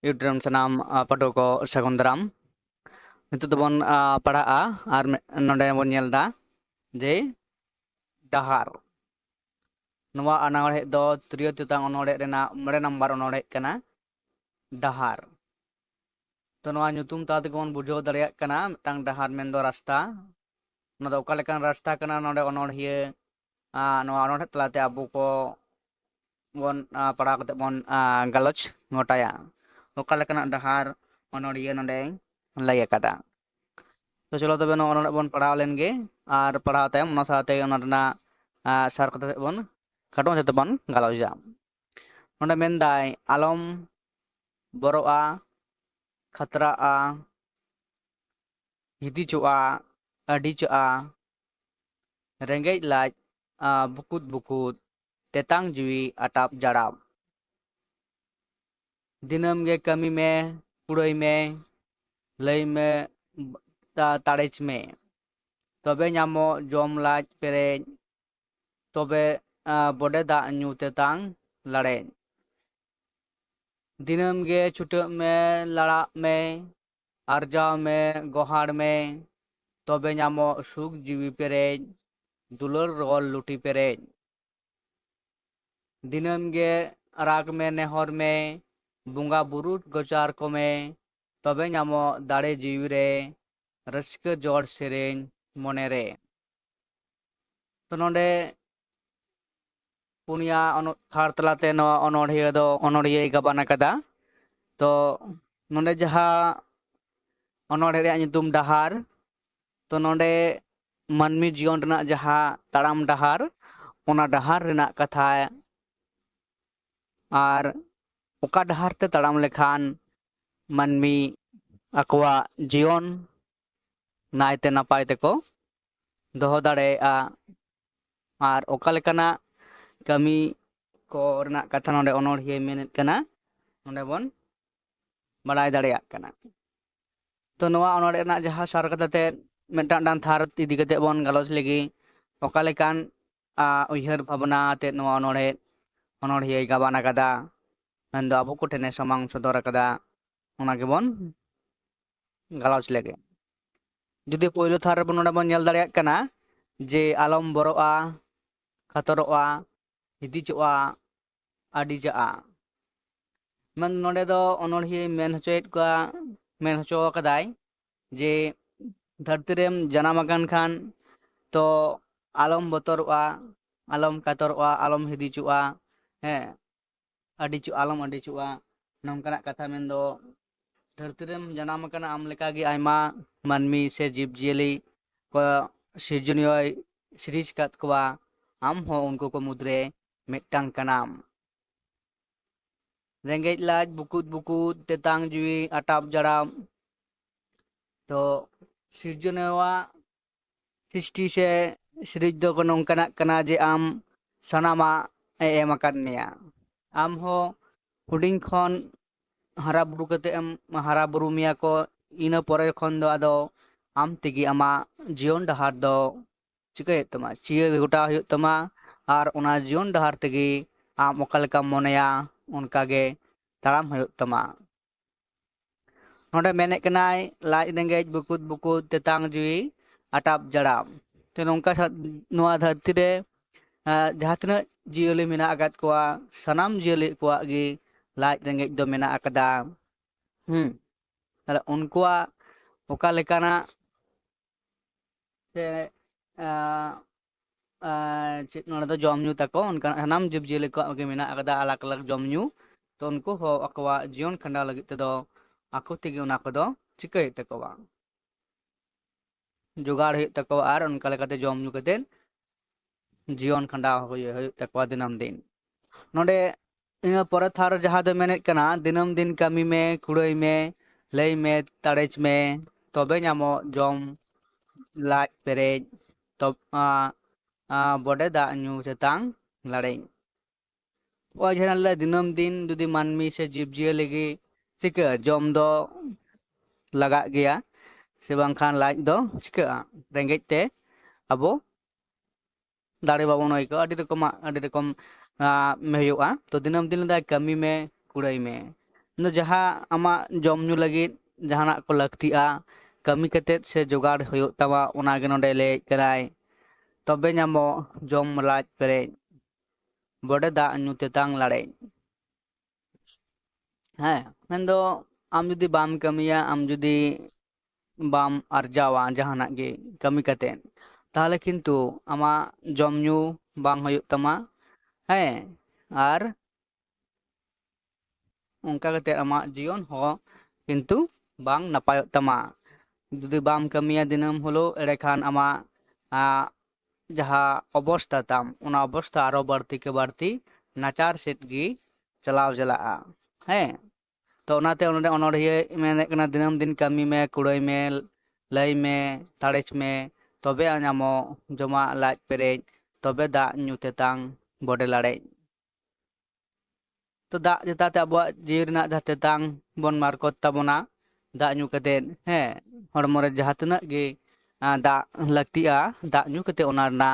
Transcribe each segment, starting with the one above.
YouTube सनाम पाठक को सगुन दाराम नितु दोबन पढ़ाआ और नोडे बोन नेलदा जे डाहार नवा अनावड़े दो त्रियो तितांग अनोड़े रेना मरे नंबर अनोड़े कना डाहार तो नवा ᱧᱩᱛᱩᱢ ताते कोन बुझो दरिया कना मिटांग डाहार मेंदो रास्ता नोदो ओका लेकान रास्ता कना नोडे अनोड़िए नवा अनोड़े तलाते अबु को बोन पढ़ा कते बोन गलोच ngoटाया ओका लेकान डाहार अनोड़िए नोडे लय कदा तो चलो तबे नो अनोड़े बोन पढ़ाव लेनगे और पढ़ाव तायम ओना साथे ओना रना सार कते बोन खाटो जते बोन गलोजा नोडे मेनदाय आलम बरोआ खतराआ हिदिचोआ अडिचोआ रेंगेज लाज बुकुत बुकुत तेतांग जीवी अटाप जड़ाब दिनम गे कमी में कुड़ई में लई में ताड़ेच में तबे नामो जोम लाज पेरेज तबे बड़े दाग ᱧᱩ तेतांग लड़े दिनम गे छुटक में लड़ाक में आरजाव में गोहाड़ में तबे नामो सुख जीवी पेरेज दुलर रोल लुटी पेरेज दिनम गे राग में नेहर में बुंगा बुरुट गोचार को में तबे नामो दाड़े जीवी रे रस्क जोड़ सेरेन मोने रे तो नोडे पुनिया थार तलाते नो अनोड़िए दो अनोड़िए गबाना कदा तो नोडे जहा अनोड़े रे ᱧᱩᱛᱩᱢ डाहार तो नोडे मानमी जीवन रना जहा ताड़ाम डाहार ओना डाहार रना कथा और ओका डाहार ते ताड़ाम लेखान मानमी अकवा जीवन नायते नपाय तेको दोहो दाड़ेया और ओका लेकाना कमी को रना कथा नोडे अनोड़िए मेनेत कना नोडे बोन बड़ाय दाड़ेया कना तो नवा अनोड़े रना जहा सार कथाते मिटांग डान थार इदी कते बोन गलोच लेगी ओका लेकान उयहर भावना ते नवा अनोड़िए गाबाना कदा मेंदो अबो को ठेने समांग सदर कदा ओना गेबोन गलोच लेगे जुदी पोइलो थार बोन नोडे बोन नेल दाड़ेया कना जे आलम बरोआ खतरोआ हिदिचोआ अडिजाआ मन नोडे दो अनोड़िए मेन होचोयेत को मेन होचो कदाय जे धरती रेम जनाम आकान खान तो आलम बतरोआ आलम कतरोआ आलम हिदिचोआ हे अडिचो आलम अडिचोआ नोंकाना कथा मेंदो धरती रेम जनाम आकाना आम लेकागे आयमा मानमी से जीव जियली को सिर्जनिय सिरिज कात कोआ आम हो उनको को मुद्रे मिटांग कनाम रेंगेज लाज बुकुत बुकुत तेतांग जीवी अटाप जड़ाम तो सिर्जनवा सृष्टि से सिरिज दो नोंकाना कना जे आम सनामा एम आकान मेया आम हो हुडिंग खन हरा बुरु कते एम हरा बुरु मिया को इना परे खन दो आदो आम तेगी आमा जीवन डाहार दो चिकाय तमा चिया गोटा हुय तमा और ओना जीवन डाहार तेगी आम ओका लेका मोनेया उनकागे ताड़ाम हुय तमा नोडे मेने कनाय लाज रेंगेज बुकुत बुकुत तेतांग जीवी अटाप जड़ाम तो नोंका नोआ धरती रे जहाँ तिना जियली मेना आकात कोआ सनाम जियली कोआ गी लाज रेंगेज दो मेना आकदा ताले उनकुआ ओका लेकाना से चेत नोडे दो जम ᱧᱩ ताको उनका हनाम जीव जियली को गे मेना आकदा अलग अलग जम ᱧᱩ तो उनको हो अकवा जीवन खंडा लगित तेदो आको तेगे उना कोदो चिकाय तकोवा जुगाड़ हुय तको और उनका लेकाते जम ᱧᱩ कते जीवन खंडा हुय तको दिनम दिन नोडे इन परे थार जहा दो मेनेत कना दिनम दिन कमी में कुड़ई में लई में ताड़ेच में तबे नामो जम लाज पेरेज तब बड़े दाग ᱧᱩ तेतांग लड़े वजह दिनम दिन जुदी मानमी से जीव जियली गी चिका जम दो लगा गया से बांखान लाज दो चिका रेंगेज ते अबो दाड़े बाबोन होइको अडी रकम में हुआ तो दिनम दिन दा कमी में कुड़ई में jaha ama jom nyu lagit jahanak ko lakti'a kami katet se jogar huyuk tama ona ge nonde lej kanai tobe nyamo jom laj pere bode da nyu tetang lare mendo am judi bam kamiya am judi bam arjawa jahanak ge kami katet tahle kintu ama jom nyu bang huyuk tama ar ongka katet ama jion ho kintu bang napayok tama judi bam kamiya dinam holo erekhan ama jaha obostha tam ona obostha aro barti ke barti nachar set gi chalaw jala'a to onate onde onodhiye menek kana dinam din kami me kuड़ai me lay me tarech me tobe anyamo joma laj perej tobe da nyu tetang bode lare to da jetate abuak jiwi renak jaha tetang bon markot tabona da nyu katen hormo re jaha tinak ge da lakti'a da nyu kate ona rena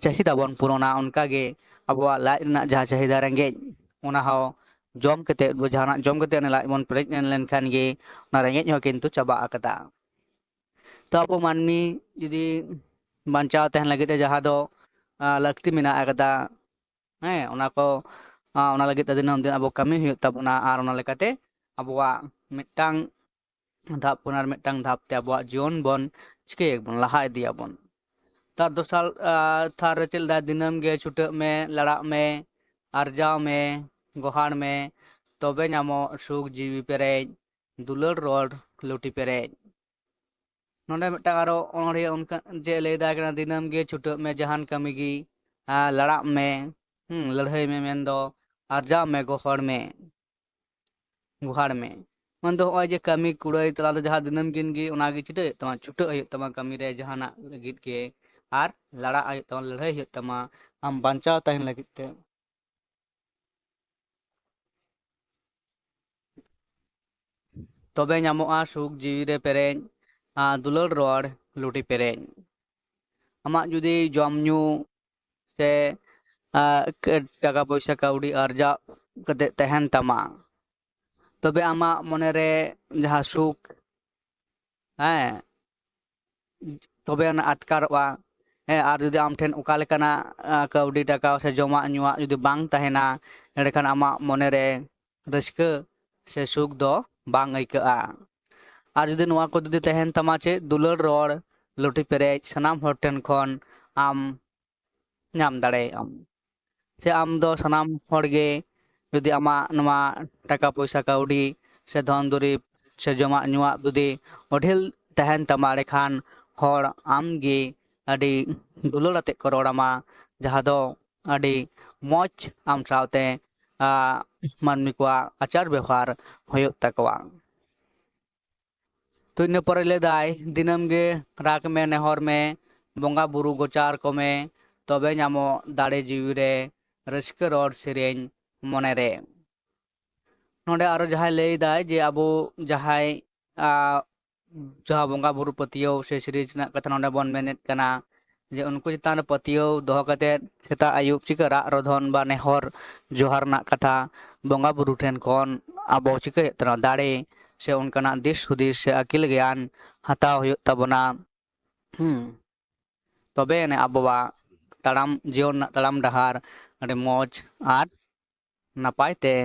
cahida bon purona onka ge abuak laj renak jaha cahida rengej ona ho jom kate bo jahanak jom kate ne laj bon perej lenkhan ge ona rengej ho kintu chaba akata to abu manmi judi bancao tahen lagit te jaha do lakti mena akata ona ko ona lagit te dinam din abu kami huyuk tabona ar ona lekate abuak mitang dhap punar mitang dhap te abuak jion bon chike bon laha idia bon tar dosal thar rechel da dinam ge chutak me larak me arjaw me gohar me tobe nyamo suk jiwi perej dulur rod luti perej nonde mitang aro onri onka je lay da kana dinam ge chutak me jahan kami gi larak me ladhai me mendo arjaw me gohar me mando hoy je kami kuड़ai tala jaha dinam gin gi ona ge chite tama chutak huyuk tama kami re jahanak lagit ge ar larak huyuk tama ladhai huyuk tama am bancao tahen lagit te tobe nyamoa suk jiwi re perej dulur rod luti perej amak judi jom nyu se টাকা পয়সা কাউডি arja kate tahen tama tobe amak monere jaha suk tobe ana atkaroa ar judi am then oka lekana kaudi taka se joma nyuak judi bang tahena endekhan amak monere raska se suk do bang aika'a ar judi noa ko judi tahen tama che dulur ror luti perej sanam hor ten khon am nyam daᱲᱮᱭᱟᱜ se am do sanam hor ge judi ama noa taka poisa kaudi se dhon durib se joma nyuak judi odhil tahen tama lekhan hor am ge adi dulur ate ko rorama jaha do adi moj am saute manmi kwa achar ব্যবহার huyuk takwa to ina pore le dai dinam ge rak me nehor me bonga buru gochar ko me tobe nyamo dare jiwi re raska rod sereny monere nonde aro jahai lay dai je abu jahai jaha bonga buru patiyo se series na kata nonde bon menet kana je unku chitan patiyo doho kate seta ayub chika rak rodhon ba nehor johar na kata bonga buru ten kon abo chika tana dare se onkanak dis hudis se akil gyan hataw huyuk tabona tobe ene abuwak taram jion nak taram dahar ade moj ar napai te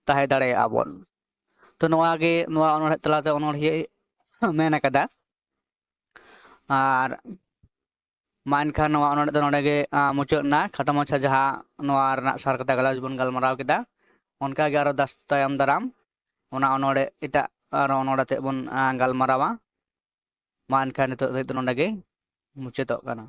tahe daᱲᱮᱭᱟᱜ ᱵᱚᱱ to noa ge noa onor talate onor hi men akada ar main khan noa onor do node ge muchok na khata macha jaha noa renak sar kata galas bon galmaraw keda onka ge aro das tayam daram ona onore eta aro onor te bon galmarawa main khan to node ge muchetok kana